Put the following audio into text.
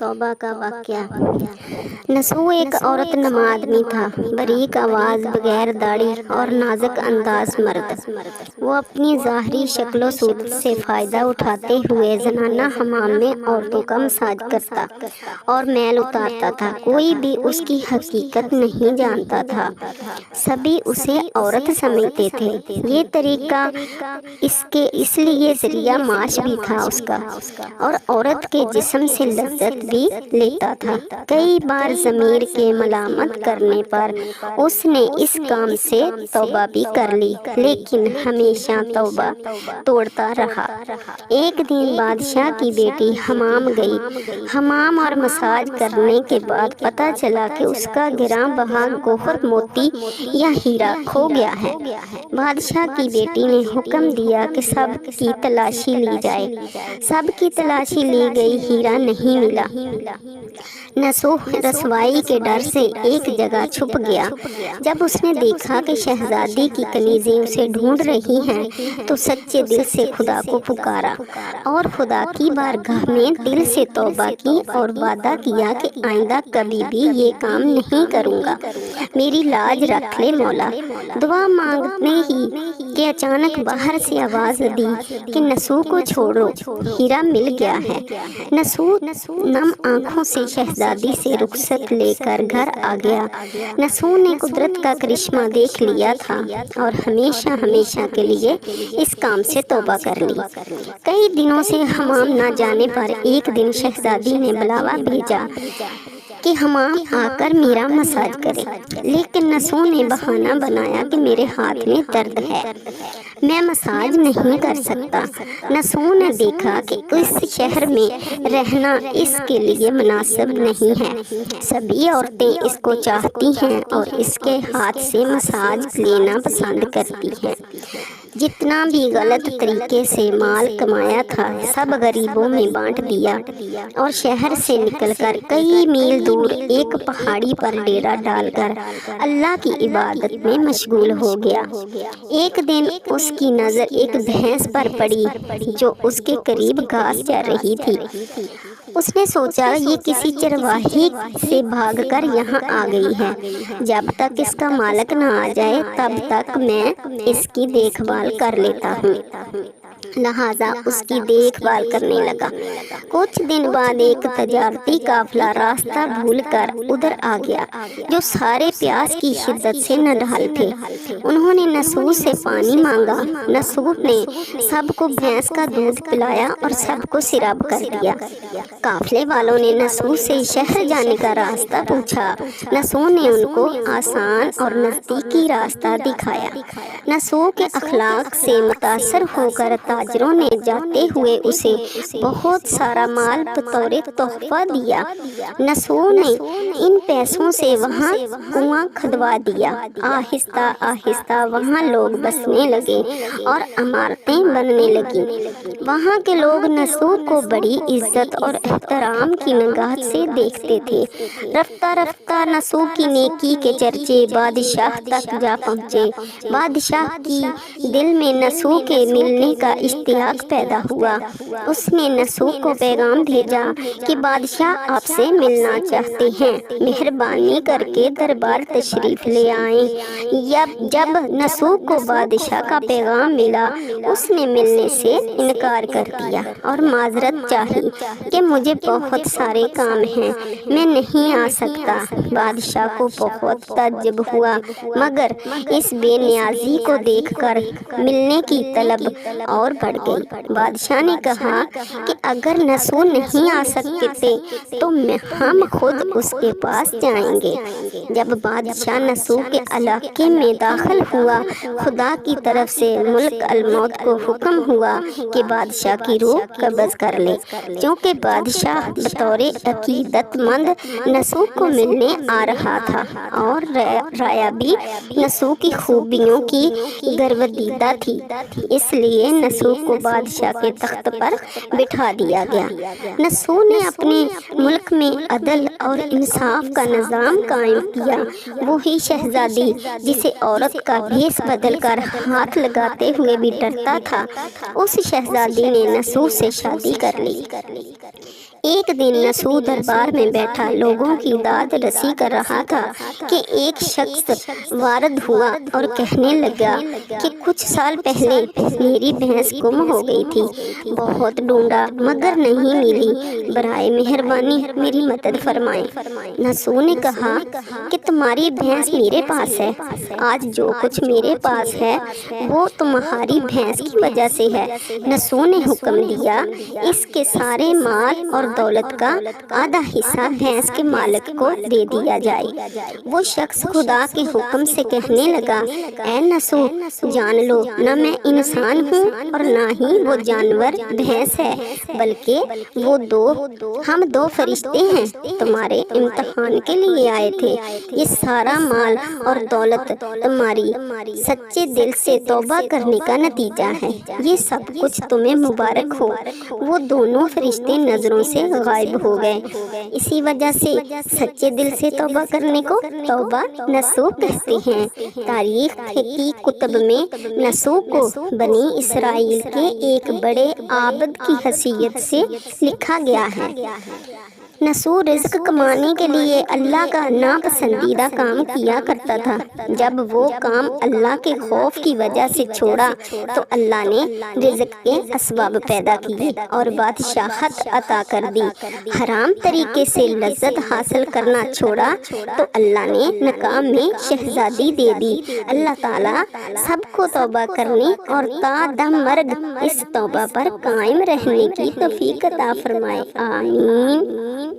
तौबा का वाक़या। नसू एक औरत नमा आदमी था, बारीक आवाज़, बगैर दाढ़ी और नाजुक अंदाज मर्द। वो अपनी ज़ाहरी शक्लो सूरत से फ़ायदा उठाते हुए ज़नाना हमाम में औरतों का मसाज करता और मैल उतारता था। कोई भी उसकी हकीकत नहीं जानता था, सभी उसे औरत समझते थे। ये तरीका इसलिए ज़रिया माश भी था उसका, और औरत के जिस्म से लज्जत भी लेता था। कई बार ज़मीर के मलामत करने पर उसने इस काम से तौबा भी कर ली, लेकिन हमेशा तौबा तोड़ता रहा। एक दिन बादशाह की बेटी हमाम गई। हमाम और मसाज करने के बाद पता चला कि उसका गिरा बहा गोहर, मोती या हीरा खो गया है। बादशाह की बेटी ने हुक्म दिया कि सब की तलाशी ली जाए। सब की तलाशी ली गई, हीरा नहीं मिला। नसूह रसवाई के डर से एक जगह छुप गया। जब उसने देखा कि शहजादी की कनीज़ें उसे ढूंढ रही हैं, तो सच्चे दिल से खुदा को पुकारा और खुदा की बारगाह में दिल से तौबा की और वादा किया कि आइंदा कभी भी ये काम नहीं करूँगा, मेरी लाज रख ले मौला। दुआ मांगने ही कि अचानक बाहर से आवाज़ दी कि नसूह को छोड़ो, हीरा मिल गया है। नसूह नम आँखों से शहजादी से रुखसत लेकर घर आ गया। नसूह ने कुदरत का करिश्मा देख लिया था और हमेशा हमेशा के लिए इस काम से तौबा कर ली। कई दिनों से हमाम ना जाने पर एक दिन शहजादी ने बुलावा भेजा कि हमाम आकर मेरा मसाज करे, लेकिन नसूह ने बहाना बनाया कि मेरे हाथ में दर्द है, मैं मसाज नहीं कर सकता। नसूह ने देखा कि इस शहर में रहना इसके लिए मुनासिब नहीं है। सभी औरतें इसको चाहती हैं और इसके हाथ से मसाज लेना पसंद करती हैं। जितना भी गलत तरीके से माल कमाया था, सब गरीबों में बांट दिया और शहर से निकलकर कई मील दूर एक पहाड़ी पर डेरा डालकर अल्लाह की इबादत में मशगूल हो गया। एक दिन उसकी नज़र एक भैंस पर पड़ी जो उसके करीब घास चर रही थी। उसने सोचा ये किसी चरवाही से भागकर यहाँ आ गई है, जब तक इसका मालिक न आ जाए तब तक मैं इसकी देखभाल कर लेता हूँ। लिहाजा उसकी देखभाल करने लगा। कुछ दिन बाद एक तजारती काफिला रास्ता भूलकर उधर आ गया, जो सारे प्यास की शिद्दत से नढाल थे। उन्होंने नसूह से पानी मांगा। नसूह ने सबको भैंस का दूध पिलाया और सबको सिराब कर दिया। काफिले वालों ने नसूह से शहर जाने का रास्ता पूछा। नसूह ने उनको आसान और नज़दीकी रास्ता दिखाया। नसूह के अखलाक से मुतासर होकर ताजरों ने जाते हुए उसे बहुत सारा माल बतौर तोहफा दिया। नसूह ने इन पैसों से वहाँ कुआं खुदवा दिया। आहिस्ता आहिस्ता वहाँ लोग बसने लगे और इमारतें बनने लगीं। वहाँ के लोग नसूह को बड़ी इज्जत और एहतराम की निगाह से देखते थे। रफ्ता रफ्ता नसूह की नेकी के चर्चे बादशाह तक जा पहुँचे। बादशाह की दिल में नसूह के मिलने का इश्तियाक पैदा हुआ। उसने नसूह को पैगाम भेजा कि बादशाह आपसे मिलना चाहते हैं, मेहरबानी करके दरबार तशरीफ ले आएं। जब नसूह को बादशाह का पैगाम मिला, उसने मिलने से इनकार कर दिया और माजरत चाही कि मुझे बहुत सारे काम हैं, मैं नहीं आ सकता। बादशाह को बहुत ताज्जुब हुआ, मगर इस बेनियाजी को देखकर मिलने की तलब और बढ़ गई। बादशाह ने कहा कि अगर नसूह नहीं आ सकते तो हम खुद उसके पास जाएंगे। जब बादशाह नसूह के इलाके में दाखिल हुआ, खुदा की तरफ से मुल्क अलमौत को हुक्म हुआ कि बादशाह की रूह कब्ज़ कर ले, क्योंकि बादशाह बतौर अकीदतमंद नसूह को मिलने आ रहा था और राया भी नसूह की खूबियों की गर्वदीदा थी। इसलिए नसूह نسوح کو بادشاہ کے تخت پر بٹھا دیا گیا۔ نسوح نے اپنے ملک میں عدل اور انصاف کا نظام قائم کیا۔ وہی شہزادی جسے عورت کا بھیس بدل کر ہاتھ لگاتے ہوئے بھی ڈرتا تھا، اس شہزادی نے نسوح سے شادی کر لی۔ ایک دن نسوح دربار میں بیٹھا لوگوں کی داد رسی کر رہا تھا کہ ایک شخص وارد ہوا اور کہنے لگا کہ کچھ سال پہلے میری بھینس گم ہو گئی تھی، بہت ڈھونڈا مگر نہیں ملی، برائے مہربانی میری مدد فرمائیں۔ نسوح نے کہا کہ تمہاری بھینس میرے پاس ہے، آج جو کچھ میرے پاس ہے وہ تمہاری بھینس کی وجہ سے ہے۔ نسوح نے حکم دیا اس کے سارے مال اور دولت کا آدھا حصہ بھینس کے مالک کو دے دیا جائے۔ وہ شخص خدا کے حکم سے کہنے لگا، اے نسوح، جان لو نہ میں انسان ہوں اور نہ ہی وہ جانور بھینس ہے، بلکہ ہم دو فرشتے ہیں، تمہارے امتحان کے لیے آئے تھے۔ یہ سارا مال اور دولت تمہاری سچے دل سے توبہ کرنے کا نتیجہ ہے، یہ سب کچھ تمہیں مبارک ہو۔ وہ دونوں فرشتے نظروں سے غائب ہو گئے۔ اسی وجہ سے سچے دل سے توبہ کرنے کو توبہ نسوح کہتے ہیں۔ تاریخ کی کتب میں نسوح کو بنی اسرائیل کے ایک بڑے عابد کی حیثیت سے لکھا گیا ہے۔ نسوح رزق کمانے کے لیے اللہ کا ناپسندیدہ کام کیا کرتا تھا۔ جب وہ کام اللہ کے خوف کی وجہ سے چھوڑا تو اللہ نے رزق کے اسباب پیدا کیے اور بادشاہت عطا کر دی۔ حرام طریقے سے لذت حاصل کرنا چھوڑا تو اللہ نے نکاح میں شہزادی دے دی۔ اللہ تعالیٰ سب کو توبہ کرنے اور تا دم مرگ اس توبہ پر قائم رہنے کی توفیق عطا فرمائے۔ آمین۔